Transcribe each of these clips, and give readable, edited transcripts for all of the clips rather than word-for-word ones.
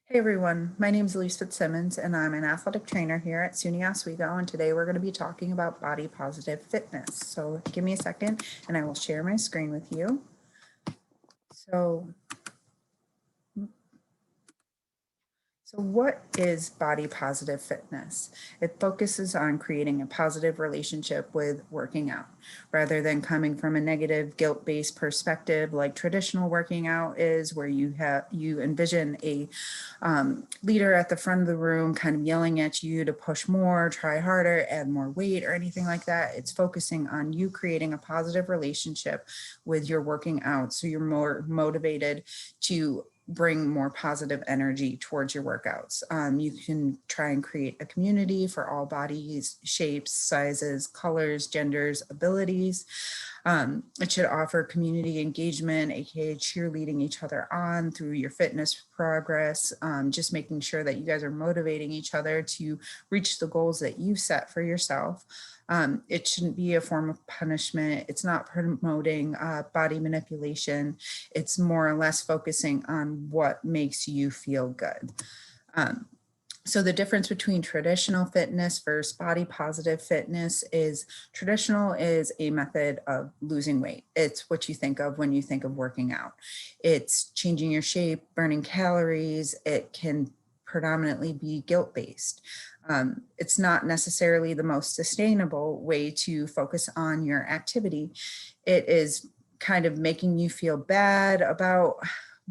Hey everyone, my name is Elise Fitzsimmons and I'm an athletic trainer here at SUNY Oswego, and today we're going to be talking about body positive fitness. So give me a second and I will share my screen with you. So what is body positive fitness? It focuses on creating a positive relationship with working out rather than coming from a negative guilt-based perspective like traditional working out is, where you envision a leader at the front of the room kind of yelling at you to push more, try harder, add more weight or anything like that. It's focusing on you creating a positive relationship with your working out so you're more motivated to bring more positive energy towards your workouts. You can try and create a community for all bodies, shapes, sizes, colors, genders, abilities. It should offer community engagement, aka cheerleading each other on through your fitness progress, just making sure that you guys are motivating each other to reach the goals that you set for yourself. It shouldn't be a form of punishment. It's not promoting body manipulation. It's more or less focusing on what makes you feel good. So the difference between traditional fitness versus body positive fitness is traditional is a method of losing weight. It's what you think of when you think of working out. It's changing your shape, burning calories. It can predominantly be guilt-based. It's not necessarily the most sustainable way to focus on your activity. It is kind of making you feel bad about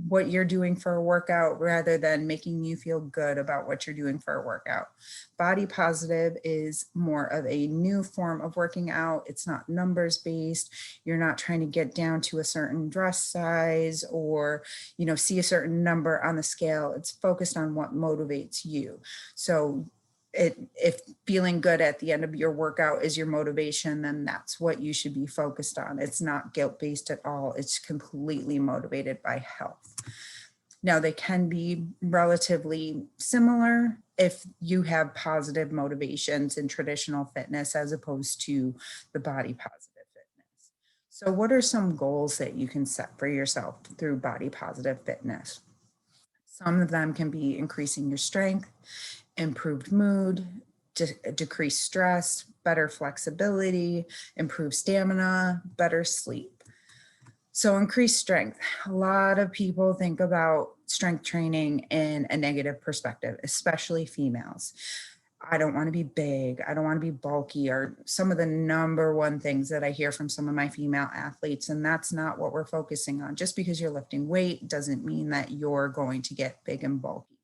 what you're doing for a workout rather than making you feel good about what you're doing for a workout. Body positive is more of a new form of working out. It's not numbers based. You're not trying to get down to a certain dress size or, see a certain number on the scale. It's focused on what motivates you. So if feeling good at the end of your workout is your motivation, then that's what you should be focused on. It's not guilt-based at all. It's completely motivated by health. Now, they can be relatively similar if you have positive motivations in traditional fitness as opposed to the body positive fitness. So what are some goals that you can set for yourself through body positive fitness? Some of them can be increasing your strength, improved mood, decreased stress, better flexibility, improved stamina, better sleep. So increased strength. A lot of people think about strength training in a negative perspective, especially females. I don't want to be big. I don't want to be bulky, or some of the number one things that I hear from some of my female athletes. And that's not what we're focusing on. Just because you're lifting weight doesn't mean that you're going to get big and bulky.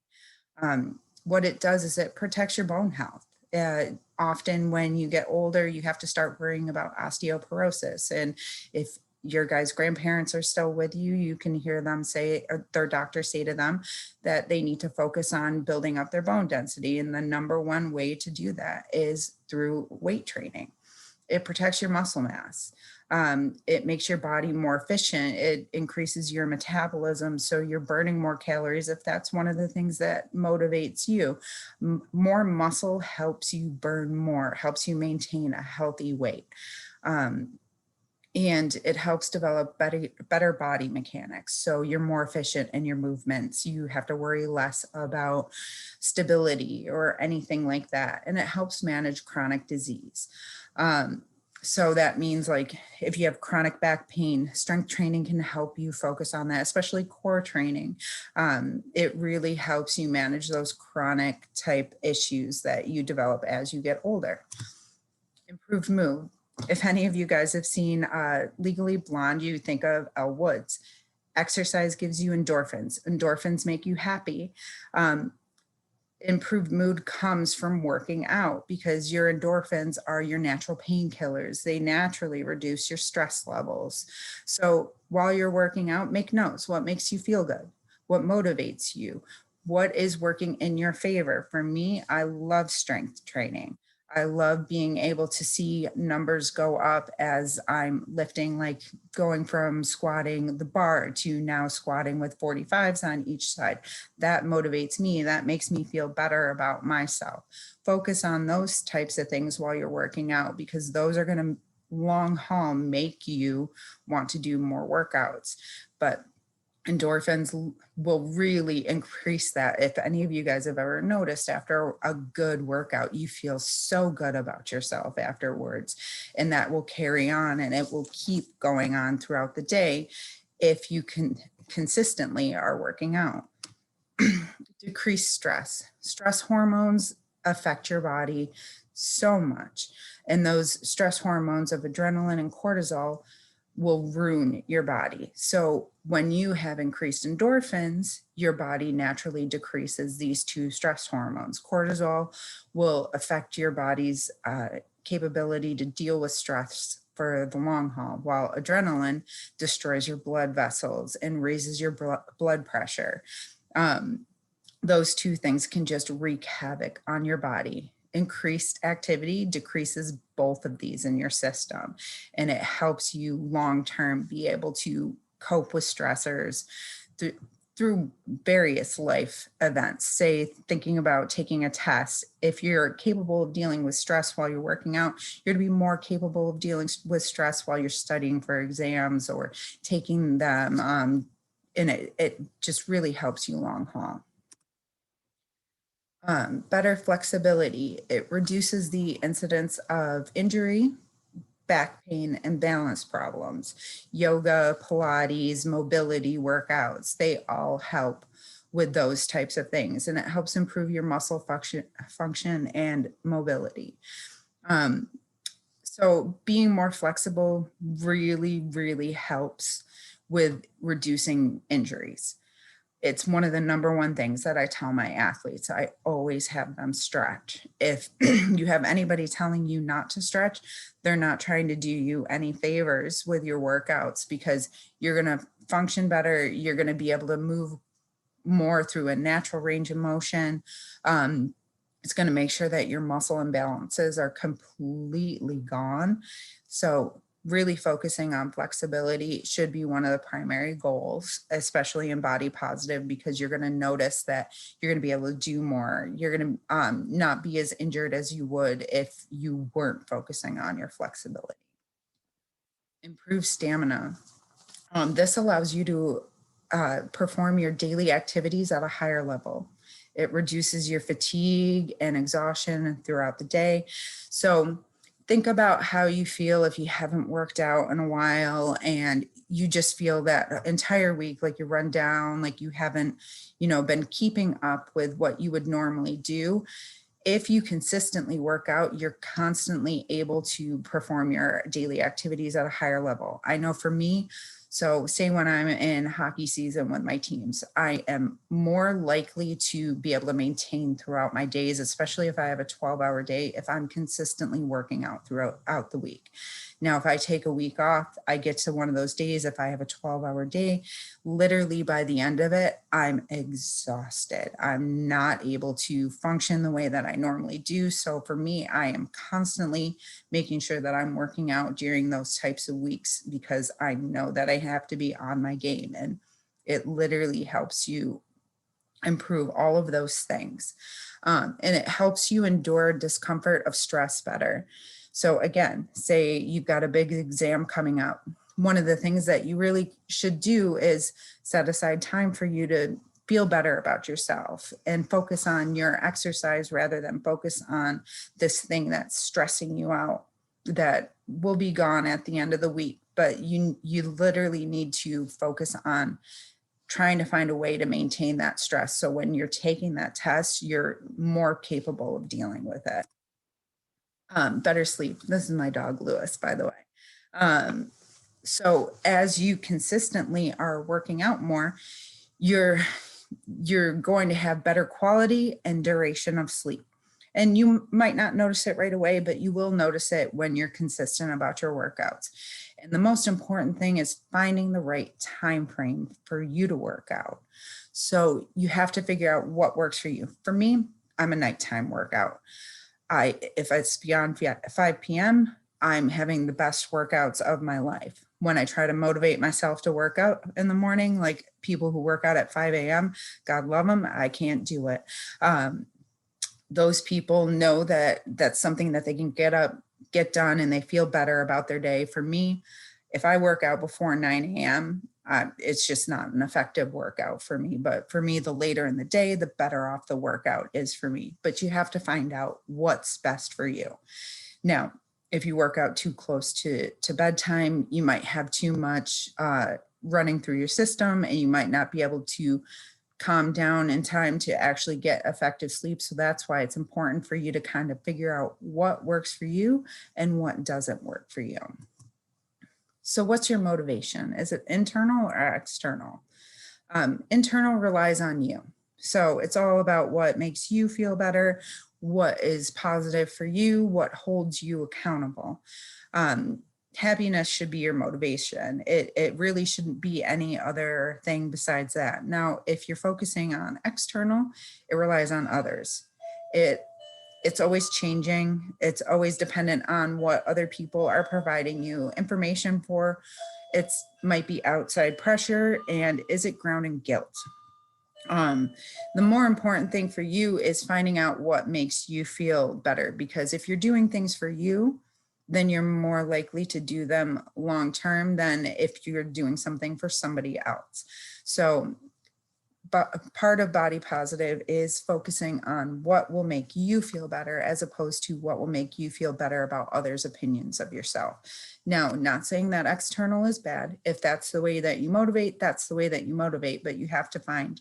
What it does is it protects your bone health. Often when you get older, you have to start worrying about osteoporosis. And if your guys' grandparents are still with you, you can hear them say, or their doctor say to them that they need to focus on building up their bone density. And the number one way to do that is through weight training. It protects your muscle mass. It makes your body more efficient. It increases your metabolism, so you're burning more calories if that's one of the things that motivates you. More muscle helps you burn more, helps you maintain a healthy weight. And it helps develop better body mechanics. So you're more efficient in your movements. You have to worry less about stability or anything like that. And it helps manage chronic disease. So that means, like, if you have chronic back pain, strength training can help you focus on that, especially core training. It really helps you manage those chronic type issues that you develop as you get older. Improved mood. If any of you guys have seen Legally Blonde, you think of Elle Woods. Exercise gives you endorphins. Endorphins make you happy. Improved mood comes from working out because your endorphins are your natural painkillers. They naturally reduce your stress levels. So while you're working out, make notes. What makes you feel good? What motivates you? What is working in your favor? For me, I love strength training. I love being able to see numbers go up as I'm lifting, like going from squatting the bar to now squatting with 45s on each side. That motivates me. That makes me feel better about myself. Focus on those types of things while you're working out, because those are going to long haul make you want to do more workouts. But Endorphins will really increase that. If any of you guys have ever noticed, after a good workout, you feel so good about yourself afterwards, and that will carry on and it will keep going on throughout the day if you can consistently are working out. Decrease stress. Stress hormones affect your body so much, and those stress hormones of adrenaline and cortisol will ruin your body. So when you have increased endorphins, your body naturally decreases these two stress hormones. Cortisol will affect your body's capability to deal with stress for the long haul, while adrenaline destroys your blood vessels and raises your blood pressure. Those two things can just wreak havoc on your body. Increased activity decreases both of these in your system, and it helps you long-term be able to cope with stressors through various life events. Say, thinking about taking a test, if you're capable of dealing with stress while you're working out, you're going to be more capable of dealing with stress while you're studying for exams or taking them, and it just really helps you long haul. Better flexibility. It reduces the incidence of injury, back pain, and balance problems. Yoga, Pilates, mobility workouts, they all help with those types of things, and it helps improve your muscle function and mobility. So being more flexible really, really helps with reducing injuries. It's one of the number one things that I tell my athletes. I always have them stretch. If you have anybody telling you not to stretch, they're not trying to do you any favors with your workouts, because you're going to function better. You're going to be able to move more through a natural range of motion. It's going to make sure that your muscle imbalances are completely gone. So really focusing on flexibility should be one of the primary goals, especially in body positive, because you're going to notice that you're going to be able to do more. You're going to not be as injured as you would if you weren't focusing on your flexibility. Improve stamina. This allows you to perform your daily activities at a higher level. It reduces your fatigue and exhaustion throughout the day. So think about how you feel if you haven't worked out in a while and you just feel that entire week like you're run down, like you haven't, been keeping up with what you would normally do. If you consistently work out, you're constantly able to perform your daily activities at a higher level. I know for me, so say when I'm in hockey season with my teams, I am more likely to be able to maintain throughout my days, especially if I have a 12-hour day, if I'm consistently working out throughout the week. Now, if I take a week off, I get to one of those days, if I have a 12-hour day, literally by the end of it, I'm exhausted. I'm not able to function the way that I normally do. So for me, I am constantly making sure that I'm working out during those types of weeks, because I know that I have to be on my game, and it literally helps you improve all of those things. And it helps you endure discomfort of stress better. So again, say you've got a big exam coming up. One of the things that you really should do is set aside time for you to feel better about yourself and focus on your exercise rather than focus on this thing that's stressing you out that will be gone at the end of the week. But you literally need to focus on trying to find a way to maintain that stress. So when you're taking that test, you're more capable of dealing with it. Better sleep. This is my dog, Lewis, by the way. So as you consistently are working out more, you're going to have better quality and duration of sleep. And you might not notice it right away, but you will notice it when you're consistent about your workouts. And the most important thing is finding the right time frame for you to work out. So you have to figure out what works for you. For me, I'm a nighttime workout. If it's beyond 5 p.m., I'm having the best workouts of my life. When I try to motivate myself to work out in the morning, like people who work out at 5 a.m., God love them, I can't do it. Those people know that that's something that they can get up, get done, and they feel better about their day. For me, If I work out before 9 a.m., it's just not an effective workout for me. But for me, the later in the day, the better off the workout is for me. But you have to find out what's best for you. Now, if you work out too close to bedtime, you might have too much running through your system, and you might not be able to calm down in time to actually get effective sleep. So that's why it's important for you to kind of figure out what works for you and what doesn't work for you. So what's your motivation? Is it internal or external? Internal relies on you. So it's all about what makes you feel better, what is positive for you, what holds you accountable. Happiness should be your motivation. It really shouldn't be any other thing besides that. Now, if you're focusing on external, it relies on others. It's always changing. It's always dependent on what other people are providing you information for. It might be outside pressure, and is it grounding guilt? The more important thing for you is finding out what makes you feel better, because if you're doing things for you, then you're more likely to do them long term than if you're doing something for somebody else. So part of body positive is focusing on what will make you feel better, as opposed to what will make you feel better about others' opinions of yourself. Now, not saying that external is bad. If that's the way that you motivate, that's the way that you motivate, but you have to find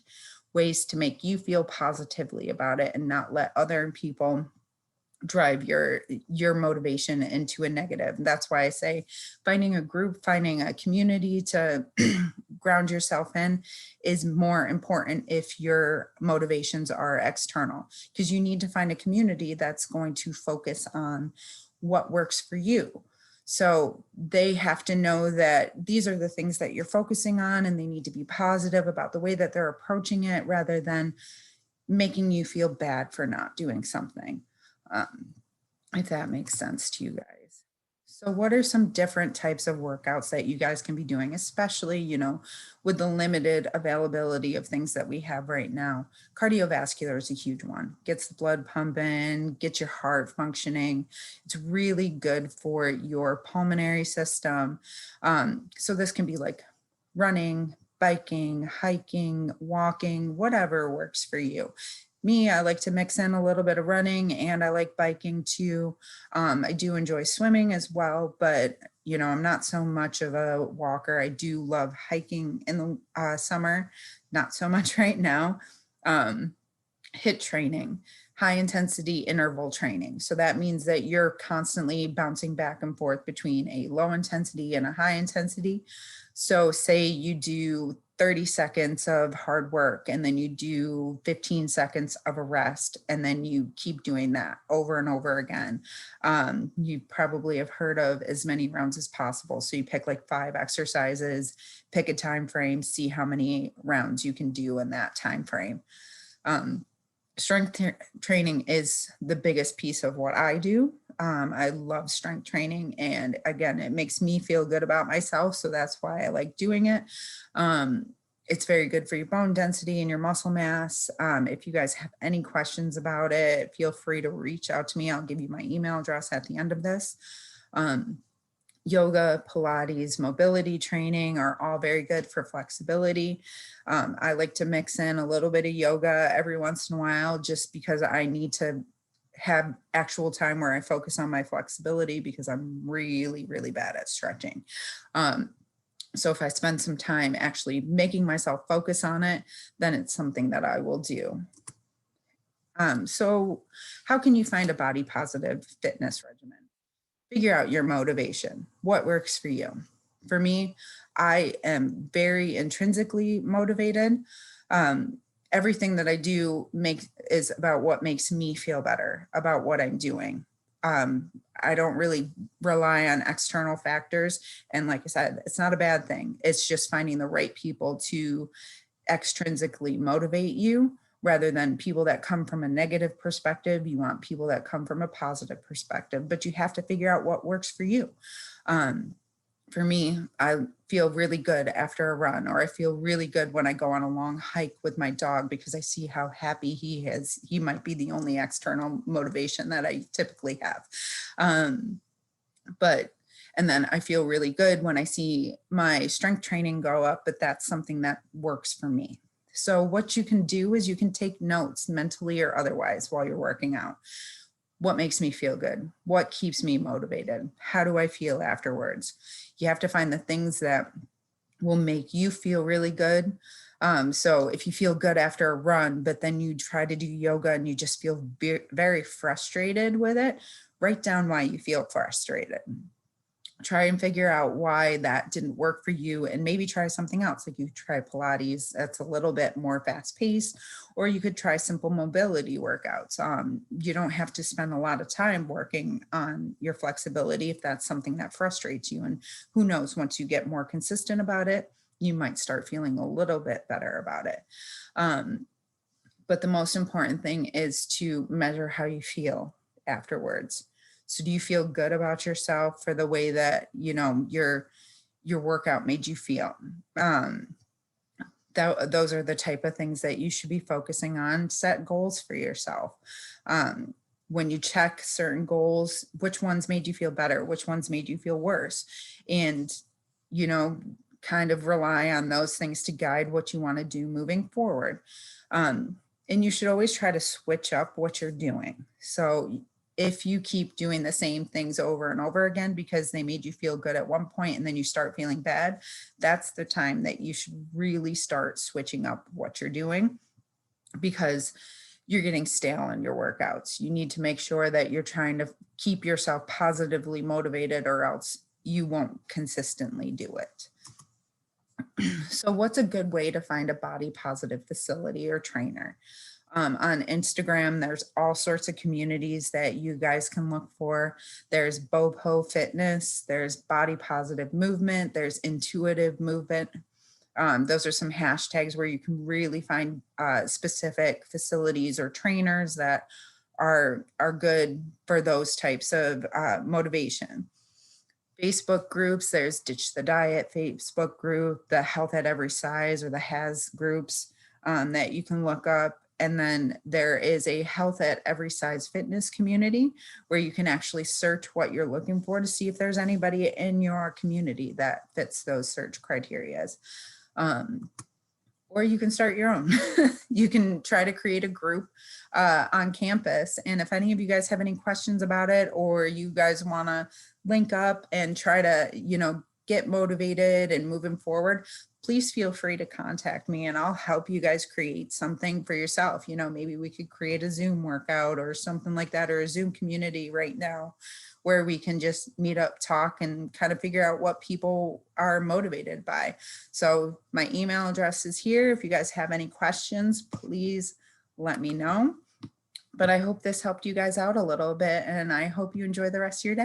ways to make you feel positively about it and not let other people drive your motivation into a negative. That's why I say finding a group, finding a community to ground yourself in is more important if your motivations are external, because you need to find a community that's going to focus on what works for you. So they have to know that these are the things that you're focusing on, and they need to be positive about the way that they're approaching it, rather than making you feel bad for not doing something. If that makes sense to you guys. So what are some different types of workouts that you guys can be doing, especially, with the limited availability of things that we have right now? Cardiovascular is a huge one. Gets the blood pumping, gets your heart functioning. It's really good for your pulmonary system. So this can be like running, biking, hiking, walking, whatever works for you. Me, I like to mix in a little bit of running, and I like biking too. I do enjoy swimming as well, but I'm not so much of a walker. I do love hiking in the summer, not so much right now. HIIT training, high intensity interval training. So that means that you're constantly bouncing back and forth between a low intensity and a high intensity. So say you do 30 seconds of hard work, and then you do 15 seconds of a rest, and then you keep doing that over and over again. You probably have heard of as many rounds as possible. So you pick like 5 exercises, pick a time frame, see how many rounds you can do in that time frame. Strength training is the biggest piece of what I do. I love strength training, and again, it makes me feel good about myself, so that's why I like doing it. It's very good for your bone density and your muscle mass. If you guys have any questions about it, feel free to reach out to me. I'll give you my email address at the end of this. Yoga, Pilates, mobility training are all very good for flexibility. I like to mix in a little bit of yoga every once in a while, just because I need to have actual time where I focus on my flexibility, because I'm really, really bad at stretching. So if I spend some time actually making myself focus on it, then it's something that I will do. So how can you find a body positive fitness regimen? Figure out your motivation. What works for you? For me, I am very intrinsically motivated. Everything that I do is about what makes me feel better about what I'm doing. I don't really rely on external factors. And like I said, it's not a bad thing. It's just finding the right people to extrinsically motivate you, rather than people that come from a negative perspective. You want people that come from a positive perspective, but you have to figure out what works for you. For me, I feel really good after a run, or I feel really good when I go on a long hike with my dog, because I see how happy he is. He might be the only external motivation that I typically have. But And then I feel really good when I see my strength training go up, but that's something that works for me. So what you can do is you can take notes mentally or otherwise while you're working out. What makes me feel good? What keeps me motivated? How do I feel afterwards? You have to find the things that will make you feel really good. So if you feel good after a run, but then you try to do yoga and you just feel very frustrated with it, write down why you feel frustrated. Try and figure out why that didn't work for you, and maybe try something else. Like you try Pilates, that's a little bit more fast paced, or you could try simple mobility workouts. You don't have to spend a lot of time working on your flexibility if that's something that frustrates you. And who knows, once you get more consistent about it, you might start feeling a little bit better about it. But the most important thing is to measure how you feel afterwards. So do you feel good about yourself for the way that, you know, your workout made you feel? Those are the type of things that you should be focusing on. Set goals for yourself. When you check certain goals, which ones made you feel better? Which ones made you feel worse? And, you know, kind of rely on those things to guide what you want to do moving forward. And you should always try to switch up what you're doing. So if you keep doing the same things over and over again because they made you feel good at one point and then you start feeling bad, that's the time that you should really start switching up what you're doing, because you're getting stale in your workouts. You need to make sure that you're trying to keep yourself positively motivated, or else you won't consistently do it. So what's a good way to find a body positive facility or trainer? On Instagram, there's all sorts of communities that you guys can look for. There's Bopo Fitness, there's Body Positive Movement, there's Intuitive Movement. Those are some hashtags where you can really find specific facilities or trainers that are good for those types of motivation. Facebook groups, there's Ditch the Diet Facebook group, the Health at Every Size, or the HAS groups that you can look up. And then there is a Health at Every Size fitness community where you can actually search what you're looking for to see if there's anybody in your community that fits those search criterias. Or you can start your own. You can try to create a group on campus. And if any of you guys have any questions about it, or you guys want to link up and try to, you know, get motivated and moving forward, please feel free to contact me and I'll help you guys create something for yourself. You know, maybe we could create a Zoom workout or something like that, or a Zoom community right now where we can just meet up, talk, and kind of figure out what people are motivated by. So my email address is here. If you guys have any questions, please let me know. But I hope this helped you guys out a little bit, and I hope you enjoy the rest of your day.